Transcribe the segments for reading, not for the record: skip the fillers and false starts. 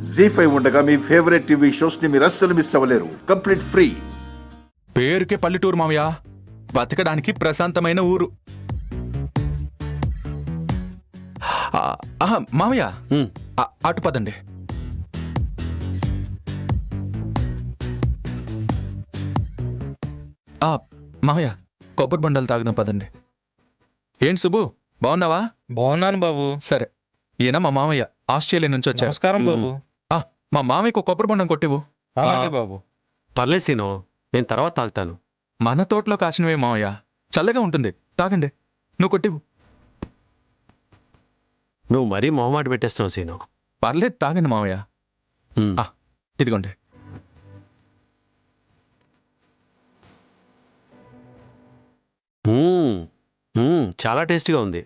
జీ5 ఉండగా మీ favourite TV shows ని మీరు అస్సలు మిస్ అవ్వలేరు. Complete free. పేరుకే పల్లెటూరు మావయ్య, బతకడానికి ప్రశాంతమైన ఊరు. మావయ్య అటు పదండి. మావయ్య కొబ్బరి బండలు తాగుదాం పదండి. ఏంటి సుబ్బు, బాగున్నావా? బాగున్నాను బాబు. సరే, ఈయన మా మామయ్య, ఆస్ట్రేలియా నుంచి వచ్చారు. నమస్కారం బాబు. మా మామయ్యకు కొబ్బరి బండం కొట్టివు. అలాగే బాబు. పర్లేదు సీను, నేను తర్వాత తాగుతాను. మన తోటలో కాసినవే మామయ్య, చల్లగా ఉంటుంది, తాగండి. నువ్వు కొట్టివు. నువ్వు మరీ మొహమాట పెట్టేస్తున్నావు సీను. పర్లేదు, తాగండి మామయ్య. ఇదిగోండి. చాలా టేస్టీగా ఉంది.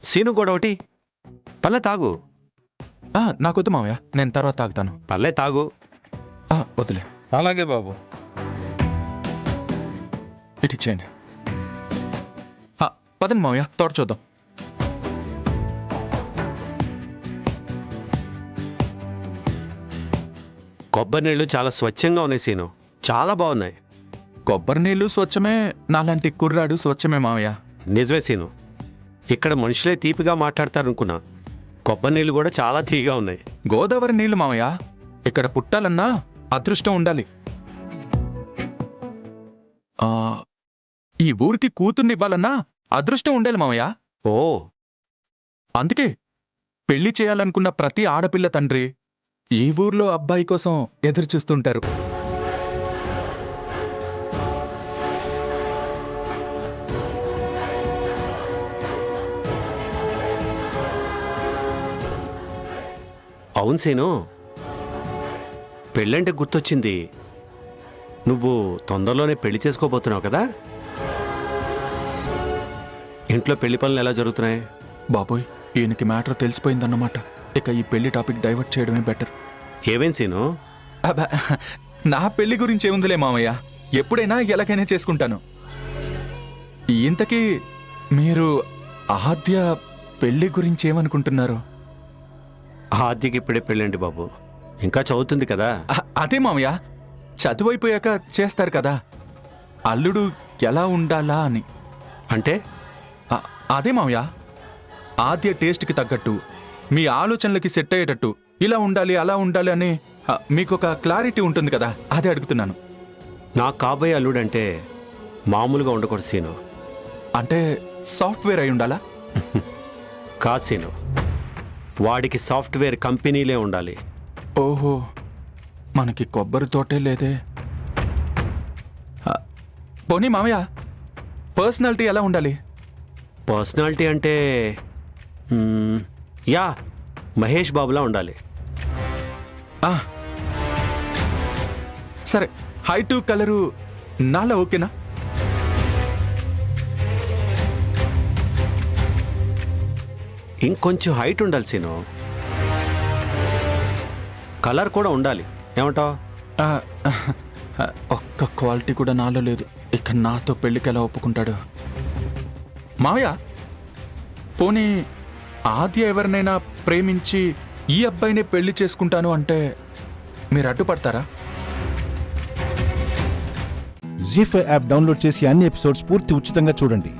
సీను కూడా ఒకటి. పర్లే తాగు. నాకొద్దు మామయ్య, నేను తర్వాత తాగుతాను. పర్లే తాగు. వద్దులే. అలాగే బాబు. ఇటు ఇచ్చేయండి. పదండి మామయ్య, తోట చూద్దాం. కొబ్బరి నీళ్ళు చాలా స్వచ్ఛంగా ఉన్నాయి సీను, చాలా బాగున్నాయి. కొబ్బరి నీళ్లు స్వచ్ఛమే, నాలాంటి కుర్రాడు స్వచ్ఛమే మామయ్య. నిజమే సీను, ఇక్కడ మనుషులే తీపిగా మాట్లాడతారనుకున్నా, కొబ్బరి నీళ్ళు కూడా చాలా తీయగా ఉన్నాయి. గోదావరి నీళ్లు మామయ్య, ఇక్కడ పుట్టాలన్నా అదృష్టం ఉండాలి. ఈ ఊరికి కూతుర్నివ్వాలన్నా అదృష్టం ఉండాలి మామయ్య. ఓ, అందుకే పెళ్లి చేయాలనుకున్న ప్రతి ఆడపిల్ల తండ్రి ఈ ఊర్లో అబ్బాయి కోసం ఎదురు చూస్తుంటారు. అవును సీను, పెళ్ళంటే గుర్తొచ్చింది. నువ్వు తొందరలోనే పెళ్లి చేసుకోబోతున్నావు కదా? ఇంట్లో పెళ్లి పనులు ఎలా జరుగుతున్నాయి? బాబోయ్, ఈయనకి మ్యాటర్ తెలిసిపోయిందన్నమాట. ఇక ఈ పెళ్లి టాపిక్ డైవర్ట్ చేయడమే బెటర్. ఏమేం సీను? నా పెళ్లి గురించి ఏముందిలే మామయ్య, ఎప్పుడైనా ఎలాగైనా చేసుకుంటాను. ఇంతకీ మీరు ఆద్య పెళ్లి గురించి ఏమనుకుంటున్నారు? ఆద్యకి ఇప్పుడే పెళ్ళండి బాబు, ఇంకా చదువుతుంది కదా. అదే మామయ్య, చదువైపోయాక చేస్తారు కదా. అల్లుడు ఎలా ఉండాలా అని. అంటే? అదే మామయ్య, ఆద్య టేస్ట్కి తగ్గట్టు, మీ ఆలోచనలకి సెట్ అయ్యేటట్టు ఇలా ఉండాలి అలా ఉండాలి అని మీకు ఒక క్లారిటీ ఉంటుంది కదా, అదే అడుగుతున్నాను. నా కాబోయే అల్లుడంటే మామూలుగా ఉండకూడదు సీను. అంటే సాఫ్ట్వేర్ అయి ఉండాలా? కాదు సీను, వాడికి సాఫ్ట్వేర్ కంపెనీలే ఉండాలి. ఓహో, మనకి కొబ్బరి తోటే లేదే. పోనీ మామయ్య, పర్సనాలిటీ ఎలా ఉండాలి? పర్సనాలిటీ అంటే మహేష్ బాబులా ఉండాలి. సరే, హైటు కలరు నాలా ఓకేనా? ఇంకొంచెం హైట్ ఉండాలి సీను, కలర్ కూడా ఉండాలి. ఏమంటావు? ఒక్క క్వాలిటీ కూడా నాలో లేదు, ఇక నాతో పెళ్ళికి ఎలా ఒప్పుకుంటాడు? మావయ్య, పోనీ ఆద్య ఎవరినైనా ప్రేమించి ఈ అబ్బాయినే పెళ్లి చేసుకుంటాను అంటే మీరు అడ్డుపడతారా? జీ5 యాప్ డౌన్లోడ్ చేసి అన్ని ఎపిసోడ్స్ పూర్తి ఉచితంగా చూడండి.